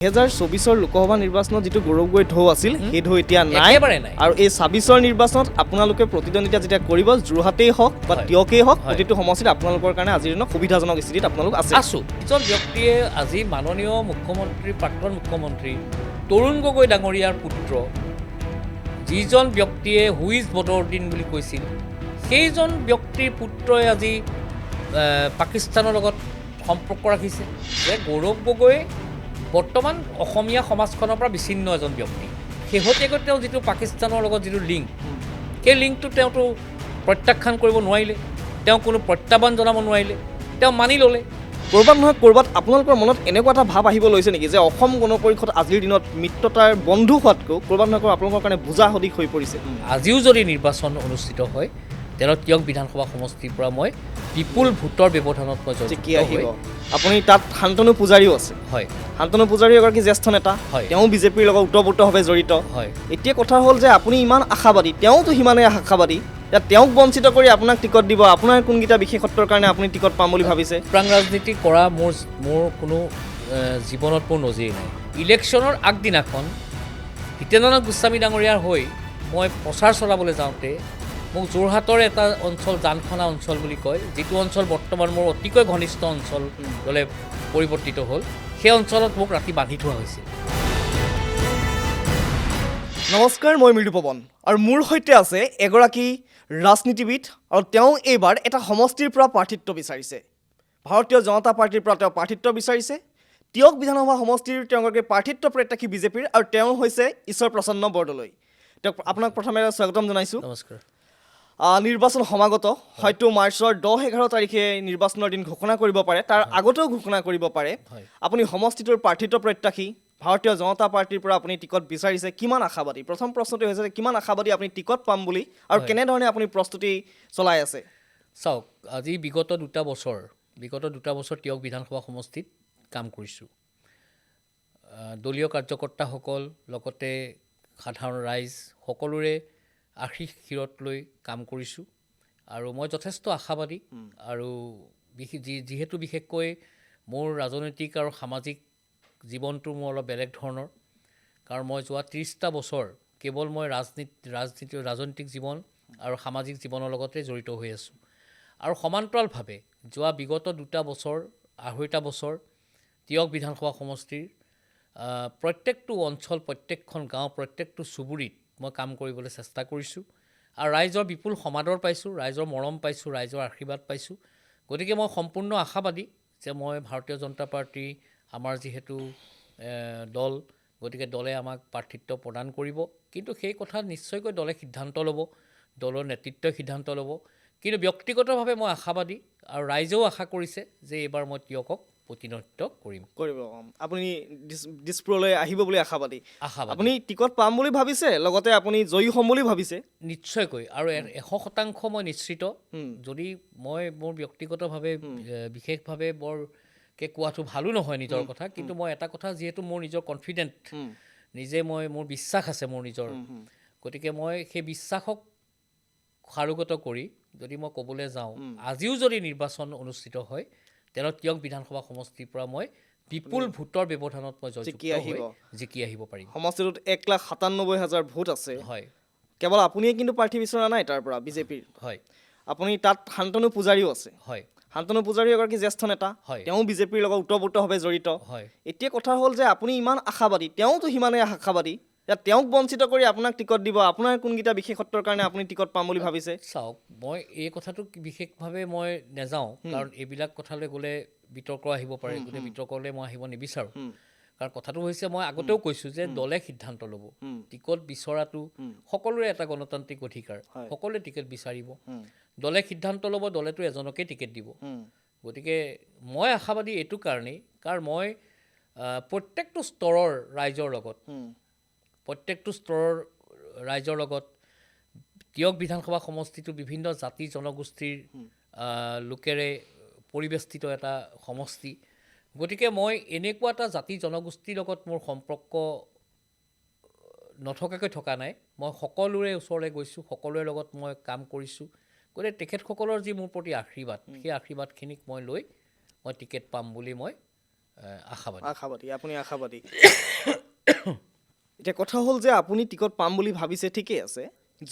2024 লোকসভা নিৰ্বাচনত যিটো গৌৰৱগৈ ঢৌ আছিল সেই ঢৌ এতিয়া নাই আৰু এই 26 নিৰ্বাচনত আপোনালোকে প্ৰতিদ্বন্দ্বিতা যেতিয়া কৰিব যোৰহাটেই হওক বা টিয়কেই হওক প্ৰতিটো সমষ্টিত আপোনালোকৰ কাৰণে আজিৰ দিনত সুবিধাজনক স্থিতিত আপোনালোক আছে। এজন ব্যক্তিয়ে আজি মাননীয় মুখ্যমন্ত্ৰী প্ৰাক্তন মুখ্যমন্ত্ৰী তৰুণ গগৈ ডাঙৰীয়াৰ পুত্ৰ যিজন ব্যক্তিয়ে হুইজ বদৰুদ্দিন বুলি কৈছিল সেইজন ব্যক্তিৰ পুত্ৰই আজি পাকিস্তানৰ লগত সম্পৰ্ক ৰাখিছে যে গৌৰৱ গগৈ বৰ্তমান অসমীয়া সমাজখনৰ পৰা বিচ্ছিন্ন এজন ব্যক্তি। শেহতীয়াকৈ তেওঁ যিটো পাকিস্তানৰ লগত যিটো লিংক সেই লিংকটো তেওঁতো প্ৰত্যাখ্যান কৰিব নোৱাৰিলে, তেওঁ কোনো প্ৰত্যাহ্বান জনাব নোৱাৰিলে, তেওঁ মানি ল'লে। ক'ৰবাত নহয় ক'ৰবাত আপোনালোকৰ মনত এনেকুৱা এটা ভাৱ আহিব লৈছে নেকি যে অসম গণ পৰিষদ আজিৰ দিনত মিত্ৰতাৰ বন্ধু হোৱাতকৈ ক'ৰবাত নহয় ক'ৰবাত আপোনালোকৰ কাৰণে বোজা সদৃশ হৈ পৰিছে? আজিও যদি নিৰ্বাচন অনুষ্ঠিত হয় তেনে টিয়ক বিধানসভা সমষ্টিৰ পৰা মই বিপুল ভোটৰ ব্যৱধানত মই কি আহিব। আপুনি তাত শান্তনু পূজাৰীও আছে। হয়, শান্তনু পূজাৰী এগৰাকী জ্যেষ্ঠ নেতা, তেওঁ বিজেপিৰ লগত ওতঃপ্ৰোতভাৱে জড়িত। হয়, এতিয়া কথা হ'ল যে আপুনি ইমান আশাবাদী, তেওঁতো সিমানেই আশাবাদী, এতিয়া তেওঁক বঞ্চিত কৰি আপোনাক টিকট দিব, আপোনাৰ কোনকেইটা বিশেষত্বৰ কাৰণে আপুনি টিকট পাম বুলি ভাবিছে? প্ৰাং ৰাজনীতি কৰা মোৰ কোনো জীৱনত মোৰ নজিৰ নাই। ইলেকশ্যনৰ আগদিনাখন হিতেন্দ্ৰনাথ গোস্বামী ডাঙৰীয়াৰ হৈ মই প্ৰচাৰ চলাবলৈ যাওঁতে মোক যোৰহাটৰ এটা অঞ্চল জানখনা অঞ্চল বুলি কয়, যিটো অঞ্চল বৰ্তমান মোৰ অতিকৈ ঘনিষ্ঠ অঞ্চল দলে পৰিৱৰ্তিত হ'ল, সেই অঞ্চলত মোক ৰাতি বান্ধি থোৱা হৈছিল। নমস্কাৰ, মই মৃদু পৱন আৰু মোৰ সৈতে আছে এগৰাকী ৰাজনীতিবিদ আৰু তেওঁ এইবাৰ এটা সমষ্টিৰ পৰা প্ৰাৰ্থিত্ব বিচাৰিছে। ভাৰতীয় জনতা পাৰ্টীৰ পৰা তেওঁ প্ৰাৰ্থিত্ব বিচাৰিছে। টিয়ক বিধানসভা সমষ্টিৰ তেওঁ এগৰাকী প্ৰাৰ্থিত্ব প্ৰত্যাশী বিজেপিৰ আৰু তেওঁ হৈছে ঈশ্বৰ প্ৰসন্ন বৰদলৈ। তেওঁক আপোনাক প্ৰথমে স্বাগতম জনাইছোঁ। নমস্কাৰ। নিৰ্বাচন সমাগত, হয়তো মাৰ্চৰ 10-11 তাৰিখে নিৰ্বাচনৰ দিন ঘোষণা কৰিব পাৰে, তাৰ আগতেও ঘোষণা কৰিব পাৰে। আপুনি সমষ্টিটোৰ প্ৰাৰ্থিত্ব প্ৰত্যাশী, ভাৰতীয় জনতা পাৰ্টীৰ পৰা আপুনি টিকট বিচাৰিছে, কিমান আশাবাদী? প্ৰথম প্ৰশ্নটো হৈছে যে কিমান আশাবাদী আপুনি টিকট পাম বুলি আৰু কেনেধৰণে আপুনি প্ৰস্তুতি চলাই আছে? চাওক, আজি বিগত দুটা বছৰ টিয়ক বিধানসভা সমষ্টিত কাম কৰিছোঁ। দলীয় কাৰ্যকৰ্তাসকল লগতে সাধাৰণ ৰাইজ সকলোৰে আশীষ শিৰত লৈ কাম কৰিছোঁ আৰু মই যথেষ্ট আশাবাদী। আৰু যিহেতু বিশেষকৈ মোৰ ৰাজনৈতিক আৰু সামাজিক জীৱনটো মোৰ অলপ বেলেগ ধৰণৰ, কাৰণ মই যোৱা 30টা বছৰ কেৱল মই ৰাজনৈতিক জীৱন আৰু সামাজিক জীৱনৰ লগতে জড়িত হৈ আছোঁ আৰু সমান্তৰালভাৱে যোৱা বিগত আঢ়ৈটা বছৰ টিয়ক বিধানসভা সমষ্টিৰ প্ৰত্যেকটো অঞ্চল, প্ৰত্যেকখন গাঁও, প্ৰত্যেকটো চুবুৰীত মই কাম কৰিবলৈ চেষ্টা কৰিছোঁ আৰু ৰাইজৰ বিপুল সমাদৰ পাইছোঁ, ৰাইজৰ মৰম পাইছোঁ, ৰাইজৰ আশীৰ্বাদ পাইছোঁ। গতিকে মই সম্পূৰ্ণ আশাবাদী যে মই ভাৰতীয় জনতা পাৰ্টী আমাৰ যিহেতু দল, গতিকে দলে আমাক প্ৰাৰ্থিত্ব প্ৰদান কৰিব। কিন্তু সেই কথা নিশ্চয়কৈ দলে সিদ্ধান্ত ল'ব, দলৰ নেতৃত্বই সিদ্ধান্ত ল'ব। কিন্তু ব্যক্তিগতভাৱে মই আশাবাদী আৰু ৰাইজেও আশা কৰিছে যে এইবাৰ মই টিয়কক প্ৰতিনিধিত্ব কৰিব। আপুনি দিছপুৰলৈ আহিব বুলি আশাবাদী? আপুনি টিকট পাম বুলি ভাবিছে, লগতে আপুনি জয়ী হ'ম বুলি ভাবিছে? নিশ্চয়কৈ, আৰু 100% মই নিশ্চিত। যদি মই মোৰ ব্যক্তিগতভাৱে বিশেষভাৱে বৰকৈ কোৱাটো ভালো নহয় নিজৰ কথা, কিন্তু মই এটা কথা যিহেতু মোৰ নিজৰ কনফিডেণ্ট, মোৰ বিশ্বাস আছে মোৰ নিজৰ, গতিকে মই সেই বিশ্বাসক সাৰোগত কৰি যদি মই ক'বলৈ যাওঁ, আজিও যদি নিৰ্বাচন অনুষ্ঠিত হয় তেনে টিয়ক বিধানসভা সমষ্টিৰ পৰা মই বিপুল ভোটৰ ব্যৱধানত মই জিকি আহিব পাৰিম। সমষ্টিটোত 1,97,000 ভোট আছে। হয়, কেৱল আপুনিয়ে কিন্তু প্ৰাৰ্থী বিচৰা নাই তাৰ পৰা বিজেপিৰ। হয়, আপুনি তাত শান্তনু পূজাৰীও আছে। হয়, শান্তনু পূজাৰী এগৰাকী জ্যেষ্ঠ নেতা, তেওঁ বিজেপিৰ লগত ওতঃপ্ৰোতভাৱে জড়িত। হয়। এতিয়া কথা হ'ল যে আপুনি ইমান আশাবাদী, তেওঁতো সিমানেই আশাবাদী, তেওঁক বঞ্চিত কৰি আপোনাক টিকট দিব, আপোনাৰ কোনকেইটা বিশেষত্বৰ কাৰণে আপুনি টিকট পাম বুলি ভাবিছে? চাওক, মই এই কথাটো বিশেষভাৱে মই নাযাওঁ, কাৰণ এইবিলাক কথালৈ গ'লে বিতৰ্ক আহিব পাৰে, গতিকে বিতৰ্কলৈ মই আহিব নিবিচাৰোঁ। কাৰণ কথাটো হৈছে, মই আগতেও কৈছোঁ যে দলে সিদ্ধান্ত ল'ব। টিকট বিচৰাটো সকলোৰে এটা গণতান্ত্ৰিক অধিকাৰ, সকলোৱে টিকট বিচাৰিব, দলে সিদ্ধান্ত ল'ব, দলেতো এজনকেই টিকট দিব। গতিকে মই আশাবাদী এইটো কাৰণেই, কাৰণ মই প্ৰত্যেকটো স্তৰৰ ৰাইজৰ লগত টিয়ক বিধানসভা সমষ্টিটো বিভিন্ন জাতি জনগোষ্ঠীৰ লোকেৰে পৰিবেষ্টিত এটা সমষ্টি। গতিকে মই এনেকুৱা এটা জাতি জনগোষ্ঠীৰ লগত মোৰ সম্পৰ্ক নথকাকৈ থকা নাই। মই সকলোৰে ওচৰলৈ গৈছোঁ, সকলোৰে লগত মই কাম কৰিছোঁ। গতিকে তেখেতসকলৰ যি মোৰ প্ৰতি আশীৰ্বাদ, সেই আশীৰ্বাদখিনিক মই লৈ মই টিকেট পাম বুলি মই আশাবাদী। আশাবাদী, আপুনি আশাবাদী। এতিয়া কথা হ'ল যে আপুনি টিকট পাম বুলি ভাবিছে, ঠিকেই আছে।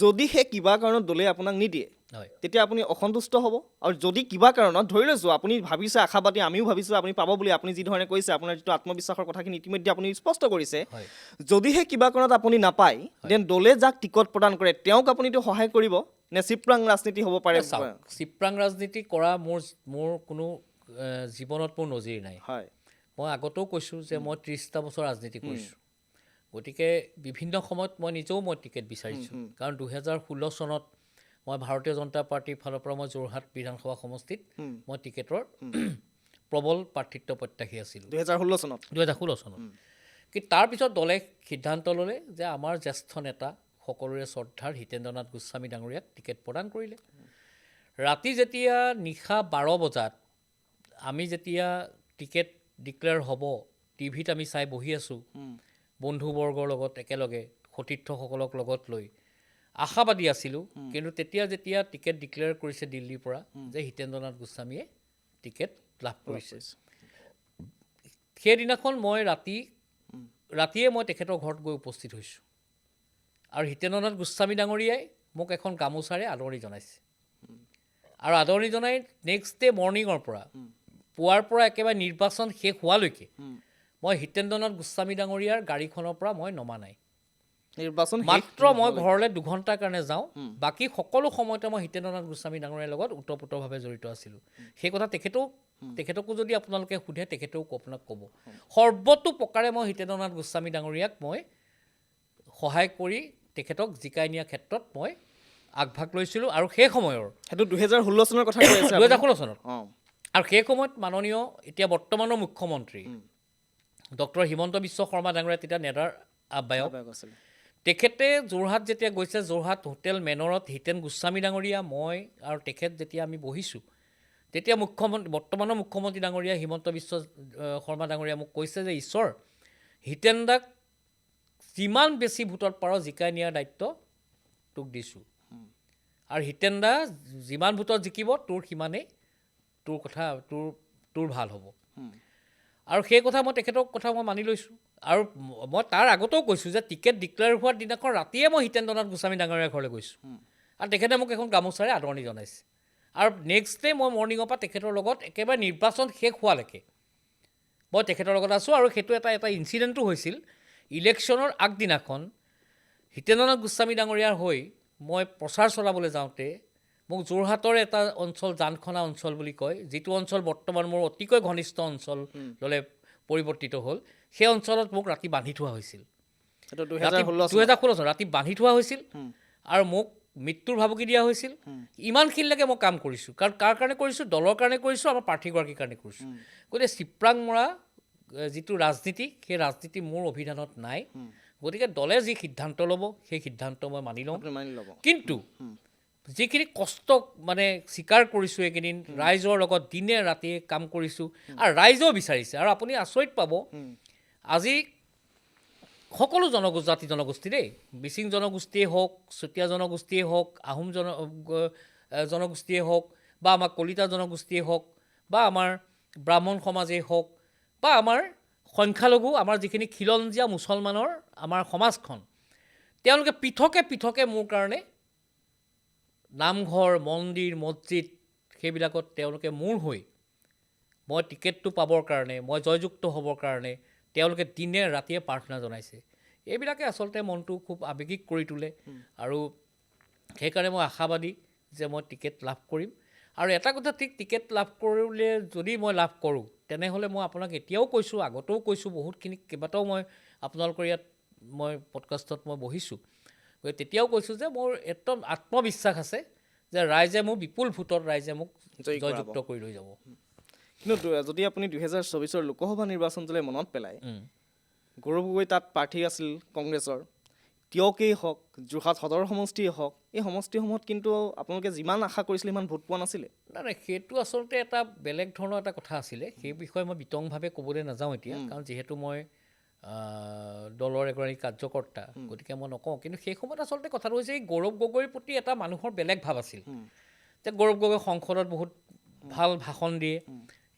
যদিহে কিবা কাৰণত দলে আপোনাক নিদিয়ে, হয় তেতিয়া আপুনি অসন্তুষ্ট হ'ব। আৰু যদি কিবা কাৰণত ধৰি লৈছোঁ আপুনি ভাবিছে আশাবাদী, আমিও ভাবিছোঁ আপুনি পাব বুলি, আপুনি যি ধৰণে কৈছে আপোনাৰ যিটো আত্মবিশ্বাসৰ কথাখিনি ইতিমধ্যে আপুনি স্পষ্ট কৰিছে, হয় যদিহে কিবা কাৰণত আপুনি নাপায়, দেন দলে যাক টিকট প্ৰদান কৰে তেওঁক আপুনিতো সহায় কৰিব নে চিপৰাং ৰাজনীতি হ'ব পাৰে? চাওক, চিপৰাং ৰাজনীতি কৰা মোৰ কোনো জীৱনত মোৰ নজিৰ নাই। হয়, মই আগতেও কৈছোঁ যে মই 30টা বছৰ ৰাজনীতি কৰিছোঁ। গতিকে বিভিন্ন সময়ত মই টিকেট বিচাৰিছোঁ। কাৰণ 2016 চনত মই ভাৰতীয় জনতা পাৰ্টীৰ ফালৰ পৰা মই যোৰহাট বিধানসভা সমষ্টিত মই টিকেটৰ প্ৰবল প্ৰাৰ্থিত্ব প্ৰত্যাশী আছিলোঁ 2016 চনত। 2016 চনত। কিন্তু তাৰপিছত দলে সিদ্ধান্ত ল'লে যে আমাৰ জ্যেষ্ঠ নেতা সকলোৰে শ্ৰদ্ধাৰ হিতেন্দ্ৰনাথ গোস্বামী ডাঙৰীয়াক টিকেট প্ৰদান কৰিলে। ৰাতি যেতিয়া নিশা 12 বজাত আমি যেতিয়া টিকেট ডিক্লেয়াৰ হ'ব, টিভিত আমি চাই বহি আছোঁ বন্ধুবৰ্গৰ লগত একেলগে, সতীৰ্থসকলক লগত লৈ আশাবাদী আছিলোঁ। কিন্তু যেতিয়া টিকেট ডিক্লেয়াৰ কৰিছে দিল্লীৰ পৰা যে হিতেন্দ্ৰনাথ গোস্বামীয়ে টিকেট লাভ কৰিছে, সেইদিনাখন মই ৰাতিয়ে মই তেখেতৰ ঘৰত গৈ উপস্থিত হৈছোঁ। আৰু হিতেন্দ্ৰনাথ গোস্বামী ডাঙৰীয়াই মোক এখন গামোচাৰে আদৰণি জনাইছে। আৰু আদৰণি জনাই নেক্সট ডে মৰ্ণিঙৰ পৰা, পুৱাৰ পৰা একেবাৰে নিৰ্বাচন শেষ হোৱালৈকে মই হিতেন্দ্ৰনাথ গোস্বামী ডাঙৰীয়াৰ গাড়ীখনৰ পৰা মই নমা নাই। নিৰ্বাচন মাত্ৰ মই ঘৰলৈ 2 ঘণ্টাৰ কাৰণে যাওঁ, বাকী সকলো সময়তে মই হিতেন্দ্ৰনাথ গোস্বামী ডাঙৰীয়াৰ লগত ওতঃপ্ৰোতভাৱে জড়িত আছিলোঁ। সেই কথা তেখেতকো যদি আপোনালোকে সোধে তেখেতেও আপোনাক ক'ব। সৰ্বতো প্ৰকাৰে মই হিতেন্দ্ৰনাথ গোস্বামী ডাঙৰীয়াক মই সহায় কৰি তেখেতক জিকাই নিয়াৰ ক্ষেত্ৰত মই আগভাগ লৈছিলোঁ। আৰু সেই সময়ৰ সেইটো 2016 চনৰ কথা কৈ আছে 2016 চনত। অঁ, আৰু সেই সময়ত মাননীয় এতিয়া বৰ্তমানৰ মুখ্যমন্ত্ৰী ডক্টৰ হিমন্ত বিশ্ব শৰ্মা ডাঙৰীয়া, তেতিয়া নেডাৰ আহ্বায়ক, আছিলে। তেখেতে যোৰহাট যেতিয়া গৈছে, যোৰহাট হোটেল মেনৰত হিতেন গোস্বামী ডাঙৰীয়া, মই আৰু তেখেত যেতিয়া আমি বহিছোঁ, তেতিয়া বৰ্তমানৰ মুখ্যমন্ত্ৰী ডাঙৰীয়া হিমন্ত বিশ্ব শৰ্মা ডাঙৰীয়া মোক কৈছে যে ঈশ্বৰ, হিতেন দাক যিমান বেছি ভোটত পাৰ জিকাই নিয়াৰ দায়িত্ব তোক দিছোঁ। আৰু হিতেন দা যিমান ভোটত জিকিব সিমানেই তোৰ ভাল হ'ব। আৰু সেই কথা মই তেখেতৰ কথা মই মানি লৈছোঁ। আৰু মই তাৰ আগতেও কৈছোঁ যে টিকেট ডিক্লেয়াৰ হোৱাৰ দিনাখন ৰাতিয়ে মই হিতেন্দ্ৰনাথ গোস্বামী ডাঙৰীয়াৰ ঘৰলৈ গৈছোঁ। আৰু তেখেতে মোক এখন গামোচাৰে আদৰণি জনাইছে। আৰু নেক্সট ডে মই মৰ্ণিঙৰ পৰা তেখেতৰ লগত একেবাৰে নিৰ্বাচন শেষ হোৱালৈকে মই তেখেতৰ লগত আছোঁ। আৰু সেইটো এটা ইনচিডেণ্টো হৈছিল। ইলেকশ্যনৰ আগদিনাখন হিতেন্দ্ৰনাথ গোস্বামী ডাঙৰীয়াৰ হৈ মই প্ৰচাৰ চলাবলৈ যাওঁতে মোক যোৰহাটৰ এটা অঞ্চল, জানখনা অঞ্চল বুলি কয়, যিটো অঞ্চল বৰ্তমান মোৰ অতিকৈ ঘনিষ্ঠ অঞ্চললৈ পৰিৱৰ্তিত হ'ল, সেই অঞ্চলত মোক ৰাতি বান্ধি থোৱা হৈছিল। 2016 চন ৰাতি বান্ধি থোৱা হৈছিল আৰু মোক মৃত্যুৰ ভাবুকি দিয়া হৈছিল। ইমানখিনিলৈকে মই কাম কৰিছোঁ। কাৰণ কাৰ কাৰণে কৰিছোঁ? দলৰ কাৰণে কৰিছোঁ, আমাৰ প্ৰাৰ্থীগৰাকীৰ কাৰণে কৰিছোঁ। গতিকে চিপৰাং মৰা যিটো ৰাজনীতি, সেই ৰাজনীতি মোৰ অভিধানত নাই। গতিকে দলে যি সিদ্ধান্ত ল'ব সেই সিদ্ধান্ত মই মানি লওঁ। কিন্তু যিখিনি কষ্ট স্বীকাৰ কৰিছোঁ এইকেইদিন, ৰাইজৰ লগত দিনে ৰাতিয়ে কাম কৰিছোঁ, আৰু ৰাইজেও বিচাৰিছে। আৰু আপুনি আচৰিত পাব, আজি সকলো জাতি জনগোষ্ঠী দেই, মিচিং জনগোষ্ঠীয়ে হওক, চুতীয়া জনগোষ্ঠীয়ে হওক, আহোম জনগোষ্ঠীয়ে হওক, বা আমাৰ কলিতা জনগোষ্ঠীয়ে হওক, বা আমাৰ ব্ৰাহ্মণ সমাজেই হওক, বা আমাৰ সংখ্যালঘু আমাৰ যিখিনি খিলঞ্জীয়া মুছলমানৰ আমাৰ সমাজখন, তেওঁলোকে পৃথকে মোৰ কাৰণে নামঘৰ, মন্দিৰ, মছজিদ সেইবিলাকত তেওঁলোকে মোৰ হৈ মই টিকেটটো পাবৰ কাৰণে, মই জয়যুক্ত হ'বৰ কাৰণে তেওঁলোকে দিনে ৰাতিয়ে প্ৰাৰ্থনা জনাইছে। এইবিলাকে আচলতে মনটো খুব আৱেগিক কৰি তোলে। আৰু সেইকাৰণে মই আশাবাদী যে মই টিকেট লাভ কৰিম। আৰু এটা কথা ঠিক, টিকেট লাভ কৰিলে যদি মই লাভ কৰোঁ, তেনেহ'লে মই আপোনাক এতিয়াও কৈছোঁ, আগতেও কৈছোঁ, বহুতখিনি কেইবাটাও মই আপোনালোকৰ ইয়াত মই পডকাষ্টত মই বহিছোঁ, গতিকে তেতিয়াও কৈছোঁ যে মোৰ একদম আত্মবিশ্বাস আছে যে ৰাইজে মোক বিপুল ভোটত ৰাইজে মোক জয়যুক্ত কৰি লৈ যাব। কিন্তু যদি আপুনি 2024 লোকসভা নিৰ্বাচনটোলৈ মনত পেলায়, গৌৰৱ গগৈ তাত প্ৰাৰ্থী আছিল কংগ্ৰেছৰ। তিয়কেই হওক, যোৰহাট সদৰ সমষ্টিয়েই হওক, এই সমষ্টিসমূহত কিন্তু আপোনালোকে যিমান আশা কৰিছিলে সিমান ভোট পোৱা নাছিলে। নাই, সেইটো আচলতে এটা বেলেগ ধৰণৰ এটা কথা আছিলে। সেই বিষয়ে মই বিতংভাৱে ক'বলৈ নাযাওঁ এতিয়া, কাৰণ যিহেতু মই দলৰ এগৰাকী কাৰ্যকৰ্তা, গতিকে মই নকওঁ। কিন্তু সেই সময়ত আচলতে কথাটো হৈছে, এই গৌৰৱ গগৈৰ প্ৰতি এটা মানুহৰ বেলেগ ভাৱ আছিল যে গৌৰৱ গগৈ সংসদত বহুত ভাল ভাষণ দিয়ে,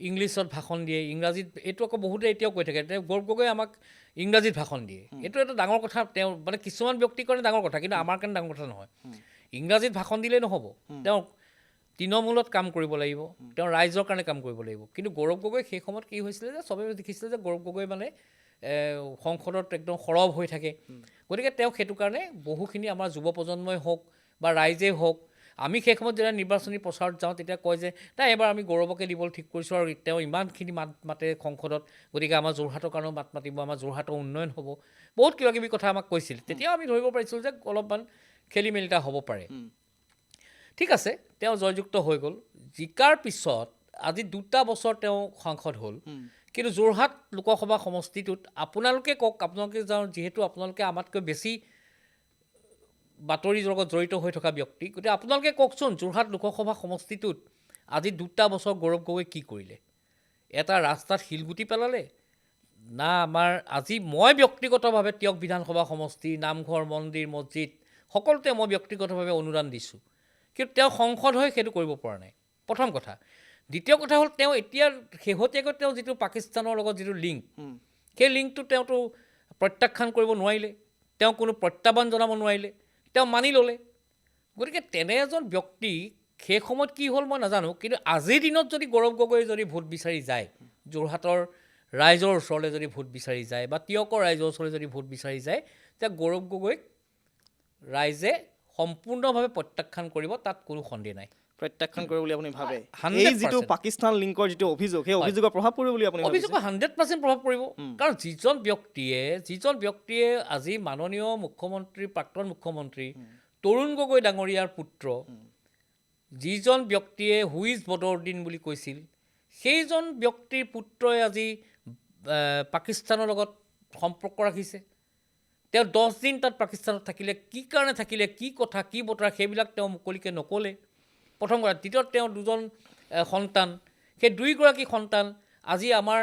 ইংলিছত ভাষণ দিয়ে, ইংৰাজীত, এইটো আকৌ বহুতে এতিয়াও কৈ থাকে, গৌৰৱ গগৈ আমাক ইংৰাজীত ভাষণ দিয়ে। এইটো এটা ডাঙৰ কথা, তেওঁ মানে কিছুমান ব্যক্তিৰ কাৰণে ডাঙৰ কথা, কিন্তু আমাৰ কাৰণে ডাঙৰ কথা নহয়। ইংৰাজীত ভাষণ দিলেই নহ'ব, তেওঁ তৃণমূলত কাম কৰিব লাগিব, তেওঁ ৰাইজৰ কাৰণে কাম কৰিব লাগিব। কিন্তু গৌৰৱ গগৈ সেই সময়ত কি হৈছিলে যে চবেই দেখিছিলে যে গৌৰৱ গগৈ মানে সংসদত একদম সৰব হৈ থাকে। গতিকে তেওঁ সেইটো কাৰণে বহুখিনি আমাৰ যুৱ প্ৰজন্মই হওক বা ৰাইজেই হওক, আমি সেই সময়ত যেতিয়া নিৰ্বাচনী প্ৰচাৰত যাওঁ তেতিয়া কয় যে নাই এবাৰ আমি গৌৰৱকে দিবলৈ ঠিক কৰিছোঁ, আৰু তেওঁ ইমানখিনি মাত মাতে সংসদত, গতিকে আমাৰ যোৰহাটৰ কাৰণেও মাত মাতিব, আমাৰ যোৰহাটৰ উন্নয়ন হ'ব, বহুত কিবাকিবি কথা আমাক কৈছিল। তেতিয়াও আমি ধৰিব পাৰিছিলোঁ যে অলপমান খেলি মেলি এটা হ'ব পাৰে। ঠিক আছে, তেওঁ জয়যুক্ত হৈ গ'ল। জিকাৰ পিছত আজি 2টা বছৰ তেওঁ সাংসদ হ'ল, কিন্তু যোৰহাট লোকসভা সমষ্টিটোত আপোনালোকে কওক, আপোনালোকে যাওঁ, যিহেতু আপোনালোকে আমাতকৈ বেছি বাতৰিৰ লগত জড়িত হৈ থকা ব্যক্তি, গতিকে আপোনালোকে কওকচোন যোৰহাট লোকসভা সমষ্টিটোত আজি 2টা বছৰ গৌৰৱ গগৈ কি কৰিলে? এটা ৰাস্তাত শিলগুটি পেলালে না? আমাৰ আজি মই ব্যক্তিগতভাৱে তেওঁক বিধানসভা সমষ্টি, নামঘৰ, মন্দিৰ, মছজিদ সকলোতে মই ব্যক্তিগতভাৱে অনুদান দিছোঁ, কিন্তু তেওঁ সংসদ হৈ সেইটো কৰিব পৰা নাই, প্ৰথম কথা। দ্বিতীয় কথা হ'ল তেওঁ এতিয়া শেহতীয়াকৈ তেওঁ যিটো পাকিস্তানৰ লগত যিটো লিংক, সেই লিংকটো তেওঁতো প্ৰত্যাখ্যান কৰিব নোৱাৰিলে, তেওঁ কোনো প্ৰত্যাহ্বান জনাব নোৱাৰিলে, তেওঁ মানি ল'লে। গতিকে তেনে এজন ব্যক্তি সেই সময়ত কি হ'ল মই নাজানো, কিন্তু আজিৰ দিনত যদি গৌৰৱ গগৈ যদি ভোট বিচাৰি যায়, যোৰহাটৰ ৰাইজৰ ওচৰলৈ যদি ভোট বিচাৰি যায় বা তিয়কৰ ৰাইজৰ ওচৰলৈ যদি ভোট বিচাৰি যায়, তেতিয়া গৌৰৱ গগৈক ৰাইজে সম্পূৰ্ণভাৱে প্ৰত্যাখ্যান কৰিব, তাত কোনো সন্দেহ নাই। প্ৰত্যাখ্যান কৰিব বুলি আপুনি ভাবে? 100% এই যিটো পাকিস্তান লিংকৰ যিটো অভিযোগ, সেই অভিযোগৰ প্ৰভাৱ পৰিব বুলি আপুনি ভাবে? অভিযোগৰ 100% প্ৰভাৱ পৰিব। কাৰণ যিজন ব্যক্তিয়ে আজি মাননীয় মুখ্যমন্ত্ৰী, প্ৰাক্তন মুখ্যমন্ত্ৰী তৰুণ গগৈ ডাঙৰীয়াৰ পুত্ৰ, যিজন ব্যক্তিয়ে হুইজ বদৰুদ্দিন বুলি কৈছিল, সেইজন ব্যক্তিৰ পুত্ৰই আজি পাকিস্তানৰ লগত সম্পৰ্ক ৰাখিছে। তেওঁ 10 দিন তাত পাকিস্তানত থাকিলে, কি কাৰণে থাকিলে, কি কথা, কি বতৰা, সেইবিলাক তেওঁ মুকলিকৈ নক'লে, প্ৰথম কথা। দ্বিতীয়ত তেওঁ 2জন সন্তান, সেই 2গৰাকী সন্তান আজি আমাৰ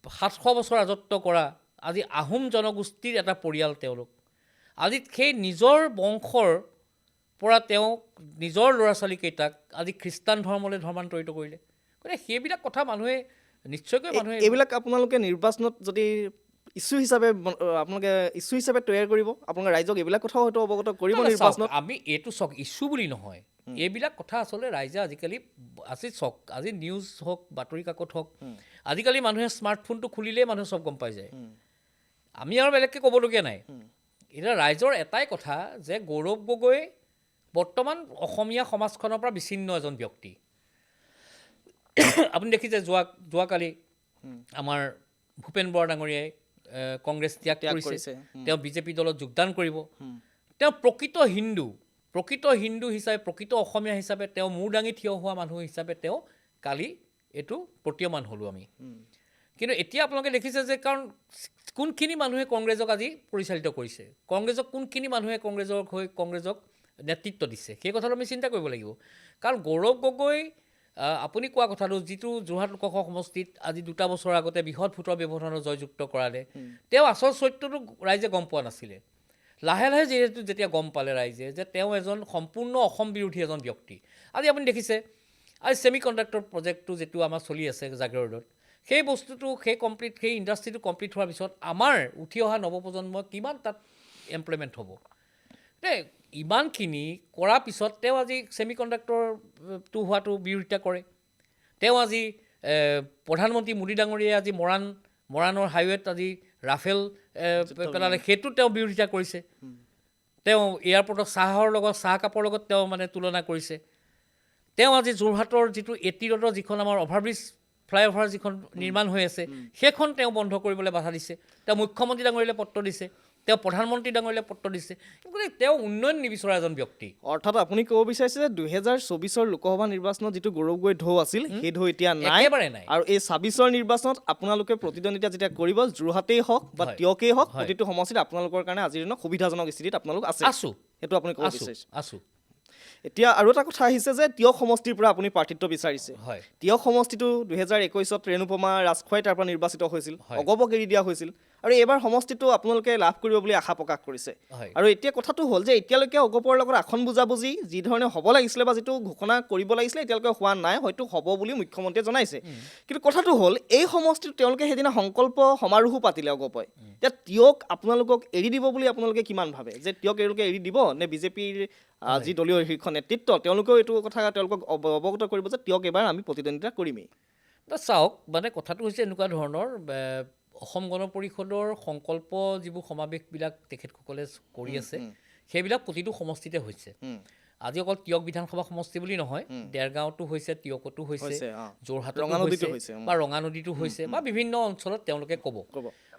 700 বছৰ ৰাজত্ব কৰা আজি আহোম জনগোষ্ঠীৰ এটা পৰিয়াল তেওঁলোক। আজি সেই নিজৰ বংশৰ পৰা তেওঁ নিজৰ ল'ৰা ছোৱালীকেইটাক আজি খ্ৰীষ্টান ধৰ্মলৈ ধৰ্মান্তৰিত কৰিলে। গতিকে সেইবিলাক কথা মানুহে নিশ্চয়কৈ এইবিলাক আপোনালোকে নিৰ্বাচনত যদি ইছ্যু হিচাপে আপোনালোকে ইছ্যু হিচাপে তৈয়াৰ কৰিব, আপোনালোকে ৰাইজক এইবিলাক কথাও হয়তো অৱগত কৰিব নিৰ্বাচনত। আমি এইটো চাওক, ইছ্যু বুলি নহয়, এইবিলাক কথা আচলতে ৰাইজে আজিকালি চাওক, আজি নিউজ হওক, বাতৰি কাকত হওক, আজিকালি মানুহে স্মাৰ্টফোনটো খুলিলেই মানুহে চব গম পাই যায়। আমি আৰু বেলেগকৈ ক'বলগীয়া নাই। এতিয়া ৰাইজৰ এটাই কথা যে গৌৰৱ গগৈ বৰ্তমান অসমীয়া সমাজখনৰ পৰা বিচ্ছিন্ন এজন ব্যক্তি। আপুনি দেখিছে যোৱাকালি আমাৰ ভূপেন বৰা ডাঙৰীয়াই কংগ্ৰেছ ত্যাগ কৰিছে, তেওঁ বিজেপি দলত যোগদান কৰিব। তেওঁ প্ৰকৃত হিন্দু হিচাপে, প্ৰকৃত অসমীয়া হিচাপে, তেওঁ মূৰ দাঙি থিয় হোৱা মানুহ হিচাপে তেওঁ কালি এইটো প্ৰতীয়মান হ'লোঁ আমি। কিন্তু এতিয়া আপোনালোকে দেখিছে যে কাৰণ কোনখিনি মানুহে কংগ্ৰেছক আজি পৰিচালিত কৰিছে, কংগ্ৰেছক কোনখিনি মানুহে কংগ্ৰেছক নেতৃত্ব দিছে, সেই কথাটো আমি চিন্তা কৰিব লাগিব। কাৰণ গৌৰৱ গগৈ, আপুনি কোৱা কথাটো, যিটো যোৰহাট লোকসভা সমষ্টিত আজি 2টা বছৰ আগতে বৃহৎ ভোটৰ ব্যৱধানত জয়যুক্ত কৰালে, তেওঁ আচল চৰিত্ৰটো ৰাইজে গম পোৱা নাছিলে। লাহে লাহে যেতিয়া গম পালে ৰাইজে যে তেওঁ এজন সম্পূৰ্ণ অসম বিৰোধী এজন ব্যক্তি। আজি আপুনি দেখিছে আজি ছেমি কণ্ডাক্টৰ প্ৰজেক্টটো যিটো আমাৰ চলি আছে জাগিৰোডত, সেই বস্তুটো সেই ইণ্ডাষ্ট্ৰিটো কমপ্লিট হোৱাৰ পিছত আমাৰ উঠি অহা নৱপ্ৰজন্ম কিমান তাত এমপ্লয়মেণ্ট হ'ব। ইমানখিনি কৰাৰ পিছত তেওঁ আজি ছেমি কণ্ডাক্টৰটো হোৱাটো বিৰোধিতা কৰে। তেওঁ আজি প্ৰধানমন্ত্ৰী মোদী ডাঙৰীয়াই আজি মৰাণৰ হাইৱেত আজি ৰাফেল পেলালে, সেইটো তেওঁ বিৰোধিতা কৰিছে। তেওঁ এয়াৰপৰ্টৰ চাহকাপৰ লগত তেওঁ মানে তুলনা কৰিছে। তেওঁ আজি যোৰহাটৰ যিটো এটি ৰোডৰ যিখন আমাৰ অভাৰব্ৰিজ, ফ্লাইঅভাৰ যিখন নিৰ্মাণ হৈ আছে, সেইখন তেওঁ বন্ধ কৰিবলৈ বাধা দিছে। তেওঁ মুখ্যমন্ত্ৰী ডাঙৰীয়ালৈ পত্ৰ দিছে, তেওঁ প্ৰধানমন্ত্ৰী ডাঙৰীয়ালৈ পত্ৰ দিছে। গতিকে তেওঁ উন্নয়ন নিবিচৰা এজন ব্যক্তি। অৰ্থাৎ আপুনি ক'ব বিচাৰিছে যে 2024 লোকসভা নিৰ্বাচনত যিটো গৌৰৱ গগৈ ঢৌ আছিল, সেই ঢৌ এতিয়া নাই, আৰু এই 26 নিৰ্বাচনত আপোনালোকে প্ৰতিদ্বন্দ্বিতা যেতিয়া কৰিব, যোৰহাটেই হওক বা তিয়কেই হওক, প্ৰতিটো সমষ্টিত আপোনালোকৰ কাৰণে আজিৰ দিনত সুবিধাজনক স্থিতিত আপোনালোক আছে, সেইটো আপুনি ক'ব বিচাৰিছে। এতিয়া আৰু এটা কথা আহিছে যে তিয়ক সমষ্টিৰ পৰা আপুনি প্ৰাৰ্থিত্ব বিচাৰিছে। তিয়ক সমষ্টিটো 2021 ৰেণুপমা ৰাজখোৱাই তাৰ পৰা নিৰ্বাচিত হৈছিল, অগপক এৰি দিয়া হৈছিল, আৰু এইবাৰ সমষ্টিটো আপোনালোকে লাভ কৰিব বুলি আশা প্ৰকাশ কৰিছে হয়। আৰু এতিয়া কথাটো হ'ল যে এতিয়ালৈকে অগপৰ লগত আসন বুজাবুজি যি ধৰণে হ'ব লাগিছিলে বা যিটো ঘোষণা কৰিব লাগিছিলে এতিয়ালৈকে হোৱা নাই, হয়তো হ'ব বুলি মুখ্যমন্ত্ৰীয়ে জনাইছে। কিন্তু কথাটো হ'ল এই সমষ্টিত তেওঁলোকে সেইদিনা সংকল্প সমাৰোহো পাতিলে অগপই। এতিয়া তিয়ক আপোনালোকক এৰি দিব বুলি আপোনালোকে কিমান ভাবে, যে তিয়ক তেওঁলোকে এৰি দিব নে বিজেপিৰ যি দলীয় শীৰ্ষ নেতৃত্ব তেওঁলোকেও এইটো কথা তেওঁলোকক অৱগত কৰিব যে তিয়ক এবাৰ আমি প্ৰতিদ্বন্দ্বিতা কৰিমেই? চাওক, মানে কথাটো হৈছে এনেকুৱা ধৰণৰ, অসম গণ পৰিষদৰ সংকল্প যিবোৰ সমাৱেশবিলাক তেখেতসকলে কৰি আছে সেইবিলাক প্ৰতিটো সমষ্টিতে হৈছে। আজি অকল তিয়ক বিধানসভা সমষ্টি বুলি নহয়, দেৰগাঁৱতো হৈছে, তিয়কতো হৈছে, যোৰহাটতো হৈছে বা ৰঙানদীতো হৈছে বা বিভিন্ন অঞ্চলত তেওঁলোকে ক'ব।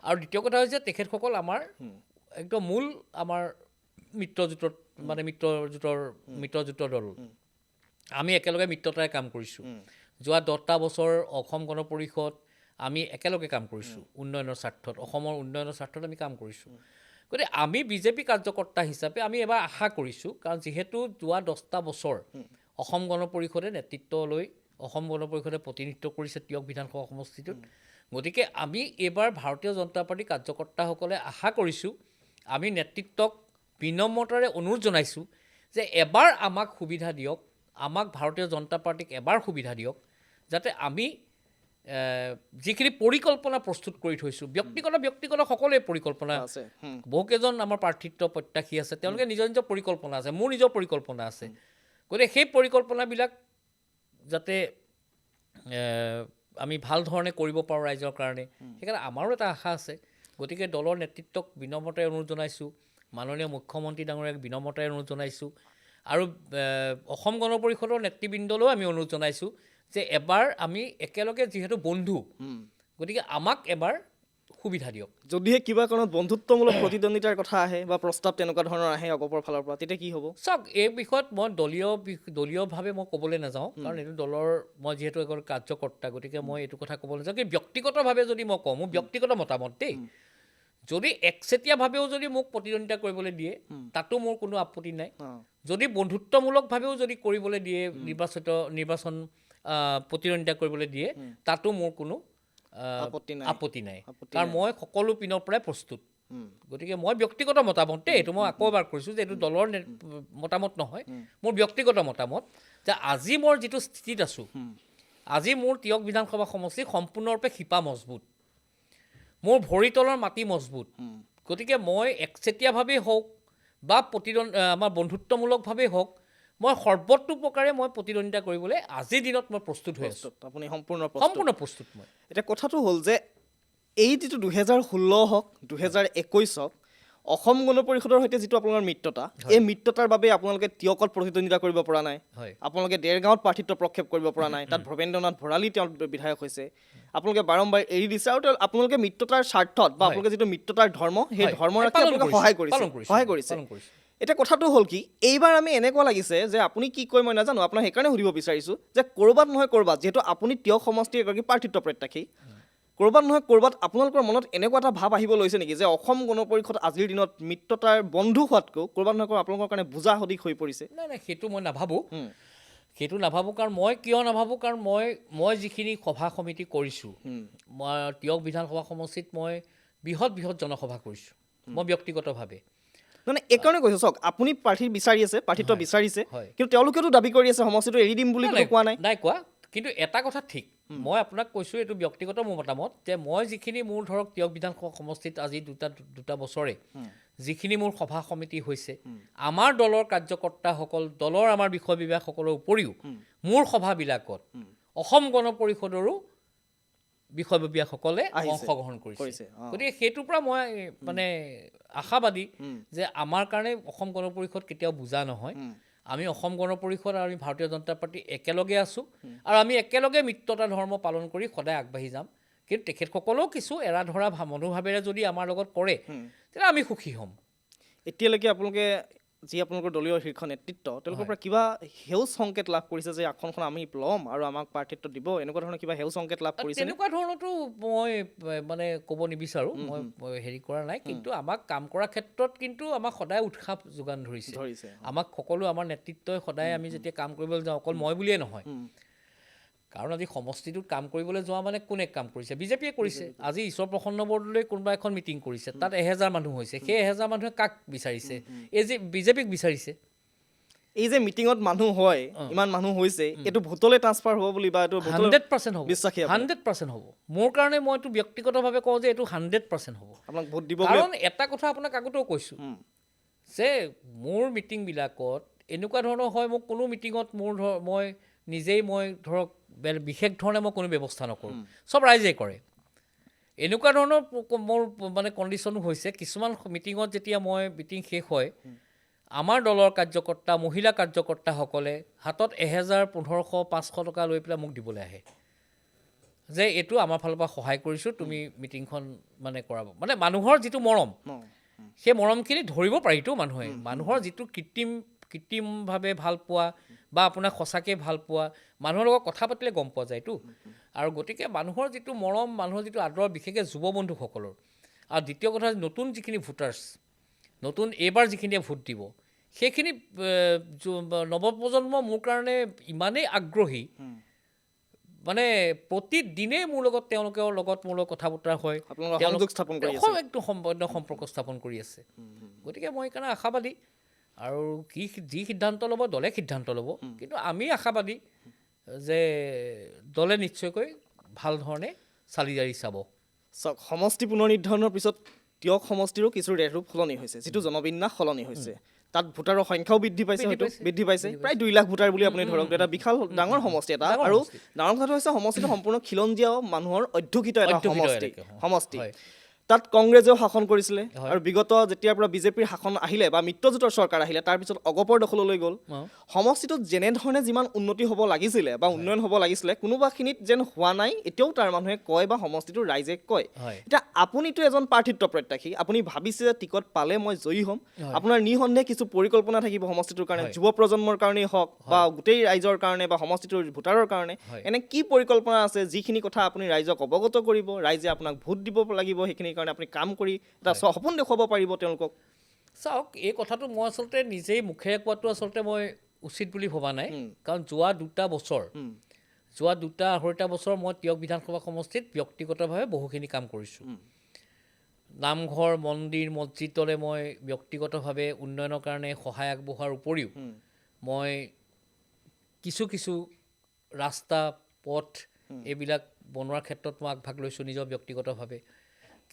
আৰু দ্বিতীয় কথা হৈছে তেখেতসকল আমাৰ একদম মূল আমাৰ মিত্ৰজোঁটত, মানে মিত্ৰজোঁটৰ দল। আমি একেলগে মিত্ৰতাৰে কাম কৰিছোঁ। যোৱা 10টা বছৰ অসম গণ পৰিষদ আমি একেলগে কাম কৰিছোঁ উন্নয়নৰ স্বাৰ্থত, অসমৰ উন্নয়নৰ স্বাৰ্থত আমি কাম কৰিছোঁ। গতিকে আমি বিজেপি কাৰ্যকৰ্তা হিচাপে আমি এবাৰ আশা কৰিছোঁ, কাৰণ যিহেতু যোৱা 10টা বছৰ অসম গণ পৰিষদে নেতৃত্ব লৈ অসম গণ পৰিষদে প্ৰতিনিধিত্ব কৰিছে তিয়ক বিধানসভা সমষ্টিটোত। গতিকে আমি এইবাৰ ভাৰতীয় জনতা পাৰ্টীৰ কাৰ্যকৰ্তাসকলে আশা কৰিছোঁ, আমি নেতৃত্বক বিনম্ৰতাৰে অনুৰোধ জনাইছোঁ যে এবাৰ আমাক সুবিধা দিয়ক, আমাক ভাৰতীয় জনতা পাৰ্টীক এবাৰ সুবিধা দিয়ক, যাতে আমি যিখিনি পৰিকল্পনা প্ৰস্তুত কৰি থৈছোঁ, ব্যক্তিগত সকলোৱে পৰিকল্পনা আছে, বহুকেইজন আমাৰ প্ৰাৰ্থিত্ব প্ৰত্যাশী আছে, তেওঁলোকে নিজৰ নিজৰ পৰিকল্পনা আছে, মোৰ নিজৰ পৰিকল্পনা আছে। গতিকে সেই পৰিকল্পনাবিলাক যাতে আমি ভাল ধৰণে কৰিব পাৰোঁ ৰাইজৰ কাৰণে, সেইকাৰণে আমাৰো এটা আশা আছে। গতিকে দলৰ নেতৃত্বক বিনম্ৰতাৰে অনুৰোধ জনাইছোঁ, মাননীয় মুখ্যমন্ত্ৰী ডাঙৰীয়াক বিনম্ৰতাৰে অনুৰোধ জনাইছোঁ, আৰু অসম গণ পৰিষদৰ নেতৃবৃন্দলৈও আমি অনুৰোধ জনাইছোঁ যে এবাৰ আমি একেলগে যিহেতু বন্ধু, গতিকে আমাক এবাৰ সুবিধা দিয়ক। যদিহে কিবা কাৰণত বন্ধুত্বমূলক প্ৰতিদ্বন্দ্বিতাৰ কথা আহে বা প্ৰস্তাৱ তেনেকুৱা ধৰণৰ আহে অগপৰ ফালৰ পৰা, তেতিয়া কি হ'ব? চাওক, এই বিষয়ত মই দলীয়ভাৱে মই ক'বলৈ নাযাওঁ, কাৰণ এইটো দলৰ, মই যিহেতু এগৰাকী কাৰ্যকৰ্তা, গতিকে মই এইটো কথা ক'বলৈ নাযাওঁ। কিন্তু ব্যক্তিগতভাৱে যদি মই কওঁ, মোৰ ব্যক্তিগত মতামত দেই, যদি একচেটিয়াভাৱেও যদি মোক প্ৰতিদ্বন্দ্বিতা কৰিবলৈ দিয়ে তাতো মোৰ কোনো আপত্তি নাই। যদি বন্ধুত্বমূলকভাৱেও যদি কৰিবলৈ দিয়ে, নিৰ্বাচন প্ৰতিদ্বন্দ্বিতা কৰিবলৈ দিয়ে, তাতো মোৰ কোনো আপত্তি নাই, কাৰণ মই সকলো পিনৰ পৰাই প্ৰস্তুত। গতিকে মই ব্যক্তিগত মতামত, এইটো মই আকৌ এবাৰ কৈছোঁ যে এইটো দলৰ মতামত নহয়, মোৰ ব্যক্তিগত মতামত যে আজি মই যিটো স্থিতিত আছোঁ, আজি মোৰ তিয়ক বিধানসভা সমষ্টি সম্পূৰ্ণৰূপে শিপা মজবুত, মোৰ ভৰিতলৰ মাটি মজবুত। গতিকে মই একচেটিয়াভাৱেই হওক বা আমাৰ বন্ধুত্বমূলকভাৱেই হওক, মই সৰ্বতোপ্ৰকাৰে মই প্ৰতিদ্বন্দ্বিতা কৰিবলৈ আজিৰ দিনত মই প্ৰস্তুত হৈ আছোঁ। আপুনি সম্পূৰ্ণ প্ৰস্তুত মই। এতিয়া কথাটো হ'ল যে এই যিটো 2016 হওক 2021 হওক, অসম গণ পৰিষদৰ সৈতে যিটো আপোনালোকৰ মিত্ৰতা, এই মিত্ৰতাৰ বাবে আপোনালোকে তিয়কত প্ৰতিদ্বন্দ্বিতা কৰিব পৰা নাই, আপোনালোকে দেৰগাঁৱত প্ৰাৰ্থিত্ব প্ৰক্ষেপ কৰিব পৰা নাই, তাত ভৱেন্দ্ৰনাথ ভৰালী তেওঁ বিধায়ক হৈছে, আপোনালোকে বাৰম্বাৰ এৰি দিছে, আৰু আপোনালোকে মিত্ৰতাৰ স্বাৰ্থত বা আপোনালোকে যিটো মিত্ৰতাৰ ধৰ্ম, সেই ধৰ্ম ৰাখি আপোনালোকে সহায় কৰিছে। এতিয়া কথাটো হ'ল কি, এইবাৰ আমি এনেকুৱা লাগিছে যে আপুনি কি কয় মই নাজানো, আপোনাক সেইকাৰণে সুধিব বিচাৰিছোঁ যে ক'ৰবাত নহয় ক'ৰবাত, যিহেতু আপুনি তিয়ক সমষ্টিৰ এগৰাকী প্ৰাৰ্থিত্ব প্ৰত্যাশী, ক'ৰবাত নহয় ক'ৰবাত আপোনালোকৰ মনত এনেকুৱা এটা ভাৱ আহিব লৈছে নেকি যে অসম গণ পৰিষদ আজিৰ দিনত মিত্ৰতাৰ বন্ধু হোৱাতকৈ ক'ৰবাত নহয় ক'ৰবাত আপোনালোকৰ কাৰণে বোজা সদৃশ হৈ পৰিছে? নাই, সেইটো মই নাভাবোঁ। কাৰণ মই কিয় নাভাবোঁ, কাৰণ মই যিখিনি সভা সমিতি কৰিছোঁ, মই তিয়ক বিধানসভা সমষ্টিত মই বৃহৎ জনসভা কৰিছোঁ, মই ব্যক্তিগতভাৱে। মানে এইকাৰণে কৈছোঁ, চাওক, আপুনি প্ৰাৰ্থিত্ব বিচাৰিছে, কিন্তু তেওঁলোকেতো দাবী কৰি আছে সমষ্টিটো এৰি দিম বুলি কোৱা নাই কোৱা। কিন্তু এটা কথা ঠিক, মই আপোনাক কৈছোঁ, এইটো ব্যক্তিগত মোৰ মতামত, যে মই যিখিনি মোৰ ধৰক তিয়ক বিধানসভা সমষ্টিত আজি দুটা বছৰে যিখিনি মোৰ সভা সমিতি হৈছে, আমাৰ দলৰ কাৰ্যকৰ্তাসকল, দলৰ আমাৰ বিষয় বিভাগসকলৰ উপৰিও মোৰ সভাবিলাকত অসম গণ পৰিষদৰো বিষয়ববীয়াসকলে অংশগ্ৰহণ কৰিছে। গতিকে সেইটোৰ পৰা মই মানে আশাবাদী যে আমাৰ কাৰণে অসম গণ পৰিষদ কেতিয়াও বুজা নহয়। আমি অসম গণ পৰিষদ আৰু আমি ভাৰতীয় জনতা পাৰ্টি একেলগে আছোঁ, আৰু আমি একেলগে মিত্ৰতা ধৰ্ম পালন কৰি সদায় আগবাঢ়ি যাম। কিন্তু তেখেতসকলেও কিছু এৰা ধৰা মনোভাৱেৰে যদি আমাৰ লগত কৰে, তেতিয়া আমি সুখী হ'ম। এতিয়ালৈকে আপোনালোকে যি আপোনালোকৰ দলীয় শীৰ্ষ নেতৃত্ব, তেওঁলোকৰ পৰা কিবা সেউজ সংকেত লাভ কৰিছে যে আসনখন আমি ল'ম আৰু আমাক প্ৰাৰ্থিত্ব দিব, এনেকুৱা ধৰণৰ কিবা সেউজ সংকেত লাভ কৰিছে? তেনেকুৱা ধৰণৰতো মই মানে ক'ব নিবিচাৰোঁ, মই হেৰি কৰা নাই। কিন্তু আমাক কাম কৰাৰ ক্ষেত্ৰত কিন্তু আমাক সদায় উৎসাহ যোগান ধৰিছে। আমাক সকলো আমাৰ নেতৃত্বই সদায় আমি যেতিয়া কাম কৰিবলৈ যাওঁ, অকল মই বুলিয়ে নহয়, কাৰণ আজি সমষ্টিটোত কাম কৰিবলৈ যোৱা মানে কোনে কাম কৰিছে? বিজেপিয়ে কৰিছে। আজি ঈশ্বৰ প্ৰসন্ন বৰদলৈ কোনোবা এখন মিটিং কৰিছে, তাত 1000 মানুহ হৈছে। সেই 1000 মানুহে কাক বিচাৰিছে? এই যে বিজেপিক বিচাৰিছে। এই যে মিটিঙত মানুহ হয়, ইমান মানুহ হৈছে, এইটো ভোটলৈ ট্ৰান্সফাৰ হ'ব বুলি বা এইটো 100% হ'ব, বিশ্বাসী আপুনি? 100% হ'ব। মোৰ কাৰণে মইতো ব্যক্তিগতভাৱে কওঁ যে এইটো 100% হ'ব। আপোনাক ভোট দিব বুলি কাৰণ এটা কথা আপোনাক আগতেও কৈছোঁ যে মোৰ মিটিংবিলাকত এনেকুৱা ধৰণৰ হয়, মোক কোনো মিটিঙত মই নিজেই ধৰক বিশেষ ধৰণে মই কোনো ব্যৱস্থা নকৰোঁ, চব ৰাইজে কৰে। এনেকুৱা ধৰণৰ মোৰ মানে কণ্ডিশ্যনো হৈছে, কিছুমান মিটিঙত যেতিয়া মিটিং শেষ হয়, আমাৰ দলৰ কাৰ্যকৰ্তা, মহিলা কাৰ্যকৰ্তাসকলে হাতত 1000, 1500, 500 টকা লৈ পেলাই মোক দিবলৈ আহে যে এইটো আমাৰ ফালৰ পৰা সহায় কৰিছোঁ, তুমি মিটিংখন মানে কৰাব। মানে মানুহৰ যিটো মৰম, সেই মৰমখিনি ধৰিব পাৰিতো মানুহে। মানুহৰ যিটো কৃত্ৰিমভাৱে ভাল পোৱা বা আপোনাক সঁচাকৈ ভাল পোৱা, মানুহৰ লগত কথা পাতিলে গম পোৱা যায়তো। আৰু গতিকে মানুহৰ যিটো মৰম, মানুহৰ যিটো আদৰ, বিশেষকৈ যুৱ বন্ধুসকলৰ, আৰু দ্বিতীয় কথা নতুন যিখিনি ভোটাৰ্ছ, নতুন এইবাৰ যিখিনিয়ে ভোট দিব, সেইখিনি নৱপ্ৰজন্ম মোৰ কাৰণে ইমানেই আগ্ৰহী, মানে প্ৰতিদিনেই মোৰ লগত তেওঁলোকৰ লগত মোৰ লগত কথা বতৰা হয়, একদম সম্পৰ্ক স্থাপন কৰি আছে। গতিকে মই সেইকাৰণে আশাবাদী। আৰু যি সিদ্ধান্ত ল'ব দলে সিদ্ধান্ত ল'ব, কিন্তু আমি আশাবাদী যে দলে নিশ্চয়কৈ ভাল ধৰণে চালি জাৰি চাব। চাওক, সমষ্টি পুনৰ নিৰ্ধাৰণৰ পিছত তিয়ক সমষ্টিৰো কিছু ৰেহৰূপ সলনি হৈছে, যিটো জনবিন্যাস সলনি হৈছে। তাত ভোটাৰৰ সংখ্যাও বৃদ্ধি পাইছে, প্ৰায় 2 লাখ ভোটাৰ বুলি আপুনি ধৰক। এটা বিশাল ডাঙৰ সমষ্টি এটা। আৰু ডাঙৰ কথাটো হৈছে সমষ্টিটো সম্পূৰ্ণ খিলঞ্জীয়া মানুহৰ অধ্যুষিত এটা সমষ্টি। তাত কংগ্ৰেছেও শাসন কৰিছিলে, আৰু বিগত যেতিয়াৰ পৰা বিজেপিৰ শাসন আহিলে বা মিত্ৰজোঁটৰ চৰকাৰ আহিলে, তাৰপিছত অগপৰ দখললৈ গ'ল। সমষ্টিটোত যেনেধৰণে যিমান উন্নতি হ'ব লাগিছিলে বা উন্নয়ন হ'ব লাগিছিলে, কোনোবাখিনিত যেন হোৱা নাই, এতিয়াও তাৰ মানুহে কয় বা সমষ্টিটোৰ ৰাইজে কয়। এতিয়া আপুনিতো এজন প্ৰাৰ্থিত্ব প্ৰত্যাশী, আপুনি ভাবিছে যে টিকট পালে মই জয়ী হ'ম। আপোনাৰ নিঃসন্দেহে কিছু পৰিকল্পনা থাকিব সমষ্টিটোৰ কাৰণে, যুৱ প্ৰজন্মৰ কাৰণেই হওক বা গোটেই ৰাইজৰ কাৰণে বা সমষ্টিটোৰ ভোটাৰৰ কাৰণে। এনে কি পৰিকল্পনা আছে যিখিনি কথা আপুনি ৰাইজক অৱগত কৰিব, ৰাইজে আপোনাক ভোট দিব লাগিব, সেইখিনিৰ কাৰণে আপুনি কাম কৰি এটা সপোন দেখুৱাব পাৰিব তেওঁলোকক? চাওক, এই কথাটো মই আচলতে নিজেই মুখেৰে কোৱাটো আচলতে মই উচিত বুলি ভবা নাই। কাৰণ যোৱা 2টা বছৰ, যোৱা 2-2.5 বছৰ মই তিয়ক বিধানসভা সমষ্টিত ব্যক্তিগতভাৱে বহুখিনি কাম কৰিছোঁ। নামঘৰ, মন্দিৰ, মছজিদলৈ মই ব্যক্তিগতভাৱে উন্নয়নৰ কাৰণে সহায় আগবঢ়োৱাৰ উপৰিও মই কিছু ৰাস্তা, পথ এইবিলাক বনোৱাৰ ক্ষেত্ৰত মই আগভাগ লৈছোঁ নিজৰ ব্যক্তিগতভাৱে।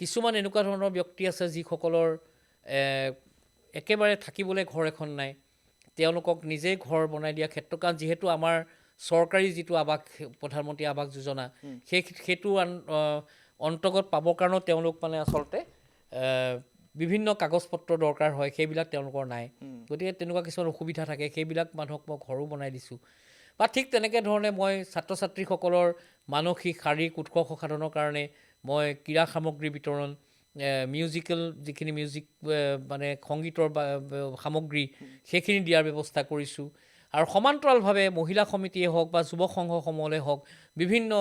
কিছুমান এনেকুৱা ধৰণৰ ব্যক্তি আছে যিসকলৰ একেবাৰে থাকিবলৈ ঘৰ এখন নাই, তেওঁলোকক নিজেই ঘৰ বনাই দিয়া ক্ষেত্ৰত, কাৰণ যিহেতু আমাৰ চৰকাৰী যিটো আৱাস, প্ৰধানমন্ত্ৰী আৱাস যোজনা, সেইটো অন্তৰ্গত পাবৰ কাৰণেও তেওঁলোক মানে আচলতে বিভিন্ন কাগজ পত্ৰ দৰকাৰ হয়, সেইবিলাক তেওঁলোকৰ নাই। গতিকে তেনেকুৱা কিছুমান অসুবিধা থাকে, সেইবিলাক মানুহক মই ঘৰো বনাই দিছোঁ। বা ঠিক তেনেকৈ ধৰণে মই ছাত্ৰ ছাত্ৰীসকলৰ মানসিক শাৰীৰিক উৎকৰ্ষ সাধনৰ কাৰণে মই ক্ৰীড়া সামগ্ৰী বিতৰণ, মিউজিকেল যিখিনি মানে সংগীতৰ সামগ্ৰী, সেইখিনি দিয়াৰ ব্যৱস্থা কৰিছোঁ। আৰু সমান্তৰালভাৱে মহিলা সমিতিয়ে হওক বা যুৱক সংঘসমূহলে হওক বিভিন্ন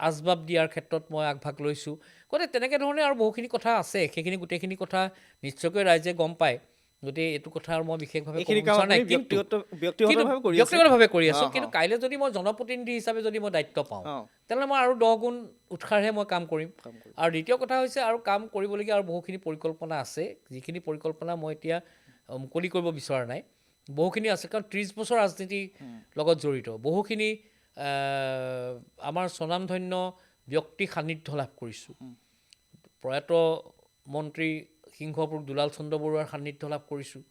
আচবাব দিয়াৰ ক্ষেত্ৰত মই আগভাগ লৈছোঁ। গতিকে তেনেকৈ ধৰণে আৰু বহুখিনি কথা আছে, সেইখিনি গোটেইখিনি কথা নিশ্চয়কৈ ৰাইজে গম পায়। গতিকে এইটো কথা আৰু মই বিশেষভাৱে ব্যক্তিগতভাৱে কৰি আছোঁ। কিন্তু কাইলৈ যদি মই জনপ্ৰতিনিধি হিচাপে যদি মই দায়িত্ব পাওঁ, তেনেহ'লে মই আৰু 10 গুণ উৎসাহেৰে মই কাম কৰিম। আৰু দ্বিতীয় কথা হৈছে, আৰু কাম কৰিবলগীয়া আৰু বহুখিনি পৰিকল্পনা আছে, যিখিনি পৰিকল্পনা মই এতিয়া মুকলি কৰিব বিচৰা নাই। বহুখিনি আছে, কাৰণ 30 বছৰ ৰাজনীতিৰ লগত জড়িত, বহুখিনি আমাৰ স্বনামধন্য ব্যক্তিৰ সান্নিধ্য লাভ কৰিছোঁ। প্ৰয়াত মন্ত্ৰী সিংহপুৰুষ দুলাল চন্দ্ৰ বৰুৱাৰ সান্নিধ্য লাভ কৰিছোঁ।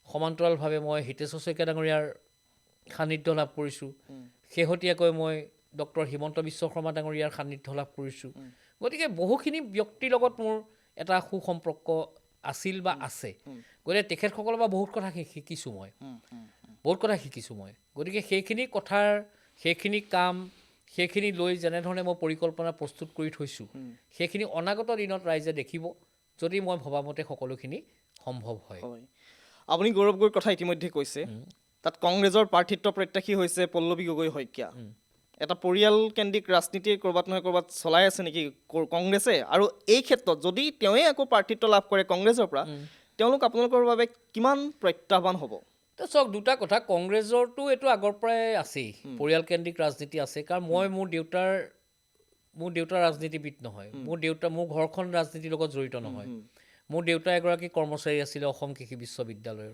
সমান্তৰালভাৱে মই হিতেশ্বৰ শইকীয়া ডাঙৰীয়াৰ সান্নিধ্য লাভ কৰিছোঁ। শেহতীয়াকৈ মই ডক্টৰ হিমন্ত বিশ্ব শৰ্মা ডাঙৰীয়াৰ সান্নিধ্য লাভ কৰিছোঁ। গতিকে বহুখিনি ব্যক্তিৰ লগত মোৰ এটা সুসম্পৰ্ক আছিল বা আছে। গতিকে তেখেতসকলৰ পৰা বহুত কথা শিকিছোঁ মই। গতিকে সেইখিনি কথাৰ, সেইখিনি কাম, সেইখিনি লৈ যেনেধৰণে মই পৰিকল্পনা প্ৰস্তুত কৰি থৈছোঁ, সেইখিনি অনাগত দিনত ৰাইজে দেখিব, যদি মই ভবামতে সকলোখিনি সম্ভৱ হয়। আপুনি গৌৰৱ গগৈৰ কথা ইতিমধ্যে কৈছে। তাত কংগ্ৰেছৰ প্ৰাৰ্থিত্ব প্ৰত্যাশী হৈছে পল্লৱী গগৈ শইকীয়া। এটা পৰিয়ালকেন্দ্ৰিক ৰাজনীতি ক'ৰবাত নহয় ক'ৰবাত চলাই আছে নেকি কংগ্ৰেছে? আৰু এই ক্ষেত্ৰত যদি তেওঁৱে আকৌ প্ৰাৰ্থিত্ব লাভ কৰে কংগ্ৰেছৰ পৰা, তেওঁলোক আপোনালোকৰ বাবে কিমান প্ৰত্যাহ্বান হ'ব? তো চাওক দুটা কথা, কংগ্ৰেছৰতো এইটো আগৰ পৰাই আছেই, পৰিয়ালকেন্দ্ৰিক ৰাজনীতি আছে। কাৰণ মোৰ দেউতাৰ ৰাজনীতিবিদ নহয়, মোৰ ঘৰখন ৰাজনীতিৰ লগত জড়িত নহয়। মোৰ দেউতা এগৰাকী কৰ্মচাৰী আছিলে অসম কৃষি বিশ্ববিদ্যালয়ৰ।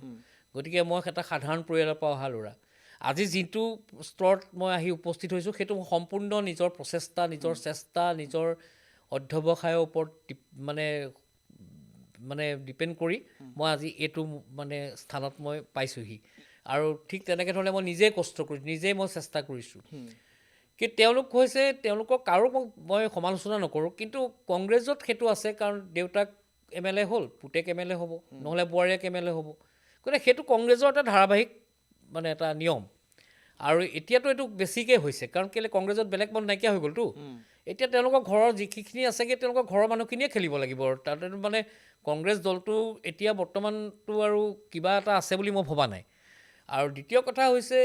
গতিকে মই এটা সাধাৰণ পৰিয়ালৰ পৰা অহা ল'ৰা। আজি যিটো স্তৰত মই আহি উপস্থিত হৈছোঁ সেইটো সম্পূৰ্ণ নিজৰ প্ৰচেষ্টা, নিজৰ চেষ্টা, নিজৰ অধ্যৱসায়ৰ ওপৰত মানে ডিপেণ্ড কৰি মই আজি এইটো মানে স্থানত মই পাইছোঁহি। আৰু ঠিক তেনেকৈ ধৰণে মই নিজেই কষ্ট কৰিছোঁ, নিজেই মই চেষ্টা কৰিছোঁ। কি তেওঁলোকক কাৰো মই সমালোচনা নকৰোঁ, কিন্তু কংগ্ৰেছত সেইটো আছে। কাৰণ দেউতাক MLA হ'ল, পুতেক MLA হ'ব, নহ'লে বোৱাৰীয়েক MLA হ'ব। গতিকে সেইটো কংগ্ৰেছৰ এটা ধাৰাবাহিক মানে এটা নিয়ম। আৰু এতিয়াতো এইটো বেছিকৈ হৈছে, কাৰণ কেলৈ কংগ্ৰেছত বেলেগ মানুহ নাইকিয়া হৈ গ'লতো। এতিয়া তেওঁলোকৰ ঘৰৰ যিখিনি আছেগৈ তেওঁলোকৰ ঘৰৰ মানুহখিনিয়ে খেলিব লাগিব। আৰু তাতে মানে কংগ্ৰেছ দলটো এতিয়া বৰ্তমানটো আৰু কিবা এটা আছে বুলি মই ভবা নাই। আৰু দ্বিতীয় কথা হৈছে,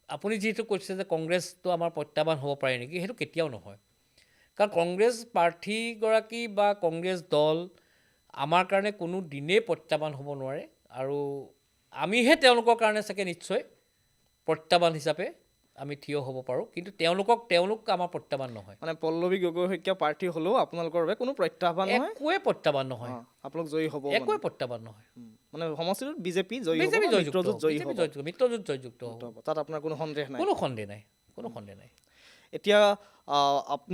আপুনি যিহেতু কৈছে যে কংগ্ৰেছটো আমাৰ প্ৰত্যাহ্বান হ'ব পাৰে নেকি, সেইটো কেতিয়াও নহয়। কাৰণ কংগ্ৰেছ প্ৰাৰ্থীগৰাকী বা কংগ্ৰেছ দল আমাৰ কাৰণে কোনো দিনেই প্ৰত্যাহ্বান হ'ব নোৱাৰে। আৰু আমিহে তেওঁলোকৰ কাৰণে চাগে নিশ্চয় প্ৰত্যাহ্বান হিচাপে আমি থিয় হ'ব পাৰোঁ, কিন্তু তেওঁলোক আমাৰ প্ৰত্যাহ্বান নহয়। মানে পল্লৱী গগৈ শইকীয়া প্ৰাৰ্থী হ'লেও আপোনালোকৰ বাবে কোনো প্ৰত্যাহ্বান নহয়, একোৱে প্ৰত্যাহ্বান নহয়। আপোনালোক জয়ী হ'ব, একোৱে প্ৰত্যাহ্বান নহয়। মানে সমষ্টিটোত বিজেপি জয়ী হ'ব, মিত্ৰজোঁট জয়যুক্ত হ'ব, তাত আপোনাৰ কোনো সন্দেহ নাই? কোনো সন্দেহ নাই। এতিয়া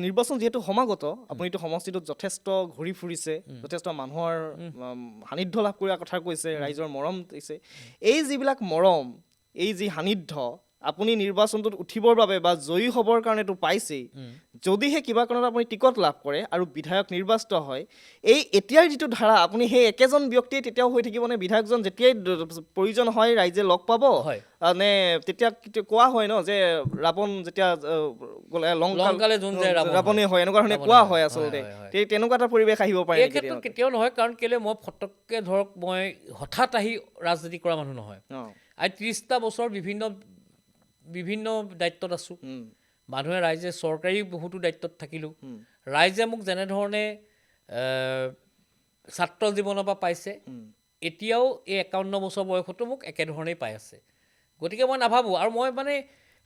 নিৰ্বাচন যিহেতু সমাগত, আপুনিতো সমষ্টিটোত যথেষ্ট ঘূৰি ফুৰিছে, যথেষ্ট মানুহৰ সান্নিধ্য লাভ কৰাৰ কথা কৈছে, ৰাইজৰ মৰম দিছে। এই যিবিলাক মৰম, এই যি সান্নিধ্য আপুনি নিৰ্বাচনটোত উঠিবৰ বাবে বা জয়ী হ'বৰ কাৰণেতো পাইছেই, যদিহে কিবা কাৰণত আপুনি টিকট লাভ কৰে আৰু বিধায়ক নিৰ্বাচিত হয়, এই এতিয়াৰ যিটো ধাৰা, আপুনি সেই একেজন ব্যক্তিয়ে তেতিয়াও হৈ থাকিবনে? বিধায়কজন যেতিয়াই প্ৰয়োজন হয় ৰাইজে লগ পাব নে? তেতিয়া কোৱা হয় ন যে ৰাৱণ যেতিয়া লংকালে যোন যায় ৰাৱণে হয়, এনেকুৱা ধৰণে কোৱা হয় আচলতে। তেনেকুৱা এটা পৰিৱেশ আহিব পাৰে এই ক্ষেত্ৰত কেতিয়াও নহয়। কাৰণ কেলৈ মই ফটককৈ ধৰক মই হঠাৎ আহি ৰাজনীতি কৰা মানুহ নহয়। আজি 30টা বছৰ বিভিন্ন দায়িত্বত আছোঁ। মানুহে ৰাইজে চৰকাৰী বহুতো দায়িত্বত থাকিলোঁ। ৰাইজে মোক যেনেধৰণে ছাত্ৰ জীৱনৰ পৰা পাইছে, এতিয়াও এই 51 বছৰ বয়সতো মোক একেধৰণেই পাই আছে। গতিকে মই নাভাবোঁ আৰু মই মানে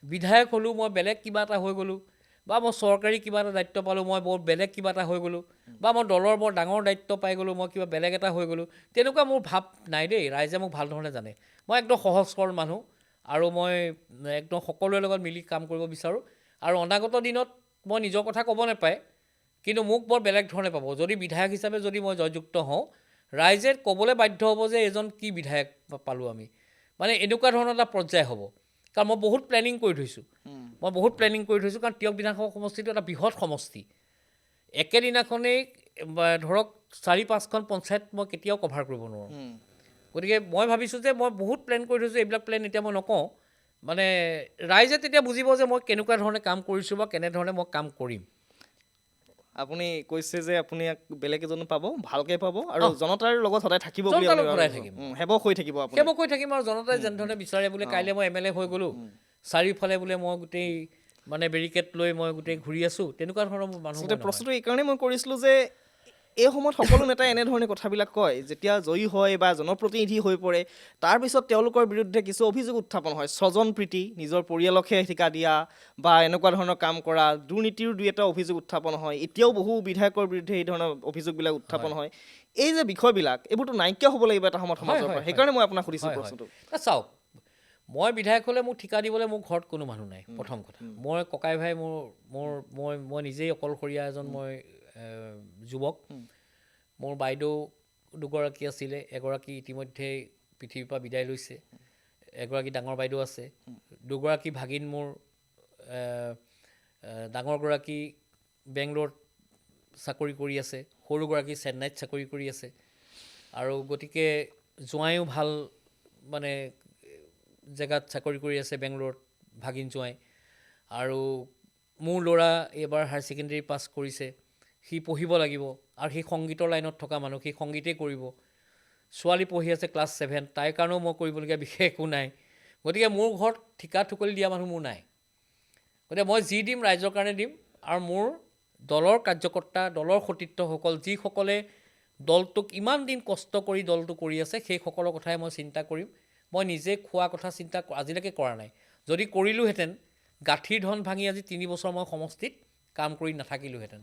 বিধায়ক হ'লোঁ, মই বেলেগ কিবা এটা হৈ গ'লোঁ, বা মই চৰকাৰী কিবা এটা দায়িত্ব পালোঁ, মই বৰ বেলেগ কিবা এটা হৈ গ'লোঁ, বা মই দলৰ বৰ ডাঙৰ দায়িত্ব পাই গ'লোঁ, মই কিবা বেলেগ এটা হৈ গ'লোঁ, তেনেকুৱা মোৰ ভাৱ নাই দেই। ৰাইজে মোক ভাল ধৰণে জানে। মই একদম সহজ সৰল মানুহ আৰু মই একদম সকলোৰে লগত মিলি কাম কৰিব বিচাৰোঁ। আৰু অনাগত দিনত মই নিজৰ কথা ক'ব নাপায়, কিন্তু মোক বৰ বেলেগ ধৰণে পাব। যদি বিধায়ক হিচাপে যদি মই জয়যুক্ত হওঁ, ৰাইজে ক'বলৈ বাধ্য হ'ব যে এজন কি বিধায়ক পালোঁ আমি, মানে এনেকুৱা ধৰণৰ এটা পৰ্যায় হ'ব। কাৰণ মই বহুত প্লেনিং কৰি থৈছোঁ। কাৰণ তিয়ক বিধানসভা সমষ্টিটো এটা বৃহৎ সমষ্টি। একেদিনাখনেই ধৰক 4-5খন পঞ্চায়ত মই কেতিয়াও কভাৰ কৰিব নোৱাৰোঁ। গতিকে মই ভাবিছোঁ যে মই বহুত প্লেন কৰি থৈছোঁ। এইবিলাক প্লেন এতিয়া মই নকওঁ, মানে ৰাইজে তেতিয়া বুজিব যে মই কেনেকুৱা ধৰণে কাম কৰিছোঁ বা কেনেধৰণে মই কাম কৰিম। আপুনি কৈছে যে আপুনি বেলেগ এজনো পাব, ভালকৈ পাব আৰু জনতাৰ লগত সদায় থাকিব বুলি সদায় থাকিম, সেৱক হৈ থাকিব আৰু জনতাই যেনেধৰণে বিচাৰে বোলে কাইলৈ মই MLA হৈ গ'লোঁ, চাৰিওফালে বোলে মই গোটেই মানে বেৰিকেড লৈ মই গোটেই ঘূৰি আছোঁ, তেনেকুৱা ধৰণৰ মানুহ। প্ৰশ্নটো এইকাৰণেই মই কৰিছিলোঁ যে এই সময়ত সকলো নেতাই এনেধৰণে কথাবিলাক কয়, যেতিয়া জয়ী হয় বা জনপ্ৰতিনিধি হৈ পৰে, তাৰপিছত তেওঁলোকৰ বিৰুদ্ধে কিছু অভিযোগ উত্থাপন হয়। স্বজনপ্ৰীতি, নিজৰ পৰিয়ালকহে ঠিকা দিয়া বা এনেকুৱা ধৰণৰ কাম কৰা, দুৰ্নীতিৰ দুই এটা অভিযোগ উত্থাপন হয়। এতিয়াও বহু বিধায়কৰ বিৰুদ্ধে এই ধৰণৰ অভিযোগবিলাক উত্থাপন হয়। এই যে বিষয়বিলাক, এইবোৰতো নাইকিয়া হ'ব লাগিব এটা সময়ত সমাজৰ পৰা। সেইকাৰণে মই আপোনাক সুধিছোঁ প্ৰশ্নটো। চাওক, মই বিধায়ক হ'লে মোক ঠিকা দিবলৈ মোৰ ঘৰত কোনো মানুহ নাই। প্ৰথম কথা, মই ককাই ভাই মই নিজেই অকলশৰীয়া এজন মই যুৱক। মোৰ বাইদেউ দুগৰাকী আছিলে, এগৰাকী ইতিমধ্যেই পৃথিৱীৰ পৰা বিদায় লৈছে, এগৰাকী ডাঙৰ বাইদেউ আছে, দুগৰাকী ভাগিন মোৰ, ডাঙৰগৰাকী বেংগলোৰত চাকৰি কৰি আছে, সৰুগৰাকী চেন্নাইত চাকৰি কৰি আছে। আৰু গতিকে জোঁৱাইও ভাল মানে জেগাত চাকৰি কৰি আছে বেংগলোৰত, ভাগিন জোঁৱাই। আৰু মোৰ ল'ৰা এইবাৰ হায়াৰ ছেকেণ্ডেৰী পাছ কৰিছে, সি পঢ়িব লাগিব আৰু সি সংগীতৰ লাইনত থকা মানুহ, সি সংগীতেই কৰিব। ছোৱালী পঢ়ি আছে ক্লাছ 7, তাইৰ কাৰণেও মই কৰিবলগীয়া বিশেষ একো নাই। গতিকে মোৰ ঘৰত ঠিকা ঠুকলি দিয়া মানুহ মোৰ নাই। গতিকে মই যি দিম ৰাইজৰ কাৰণে দিম। আৰু মোৰ দলৰ কাৰ্যকৰ্তা, দলৰ সতীৰ্থসকল যিসকলে দলটোক ইমান দিন কষ্ট কৰি দলটো কৰি আছে সেই সকলো কথাই মই চিন্তা কৰিম মই নিজে খোৱা কথা চিন্তা আজিলৈকে কৰা নাই যদি কৰিলোহেঁতেন গাঁঠিৰ ধন ভাঙি আজি 3 বছৰ মই সমষ্টিত কাম কৰি নাথাকিলোহেঁতেন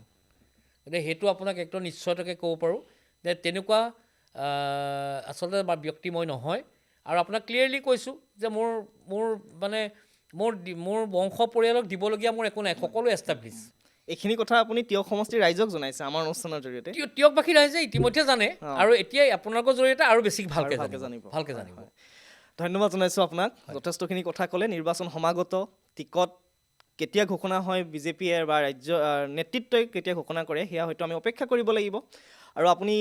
গতিকে সেইটো আপোনাক একদম নিশ্চয়তাকে ক'ব পাৰোঁ যে তেনেকুৱা আচলতে ব্যক্তি মই নহয় আৰু আপোনাক ক্লিয়াৰলি কৈছোঁ যে মোৰ মানে মোৰ বংশ পৰিয়ালক দিবলগীয়া মোৰ একো নাই সকলো এষ্টাব্লিছ এইখিনি কথা আপুনি তিয়ক সমষ্টিৰ ৰাইজক জনাইছে আমাৰ অনুষ্ঠানৰ জৰিয়তে তিয়কবাসী ৰাইজে ইতিমধ্যে জানে আৰু এতিয়াই আপোনালোকৰ জৰিয়তে আৰু বেছি ভালকৈ জানিব ধন্যবাদ জনাইছোঁ আপোনাক যথেষ্টখিনি কথা ক'লে নিৰ্বাচন সমাগত টিকট কেতিয়া ঘোষণা হয় বিজেপিয়ে বা ৰাজ্য নেতৃত্বই কেতিয়া ঘোষণা কৰে সেয়া হয়তো আমি অপেক্ষা কৰিব লাগিব আৰু আপুনি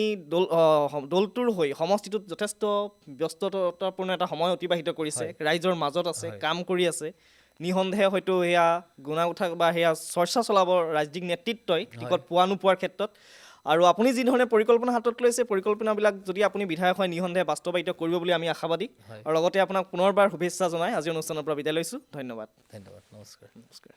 দলটোৰ হৈ সমষ্টিটোত যথেষ্ট ব্যস্ততাপূৰ্ণ এটা সময় অতিবাহিত কৰিছে ৰাইজৰ মাজত আছে কাম কৰি আছে নিঃসন্দেহে হয়তো সেয়া গুণা উঠা বা সেয়া চৰ্চা চলাব ৰাজনৈতিক নেতৃত্বই টিকট পোৱা নোপোৱাৰ ক্ষেত্ৰত আৰু আপুনি যি ধৰণে পৰিকল্পনা হাতত লৈছে পৰিকল্পনাবিলাক যদি আপুনি বিধায়ক হয় নিঃসন্দেহে বাস্তৱায়িত কৰিব বুলি আমি আশাবাদী আৰু লগতে আপোনাক পুনৰবাৰ শুভেচ্ছা জনাই আজি অনুষ্ঠানৰ পৰা বিদায় লৈছোঁ ধন্যবাদ নমস্কাৰ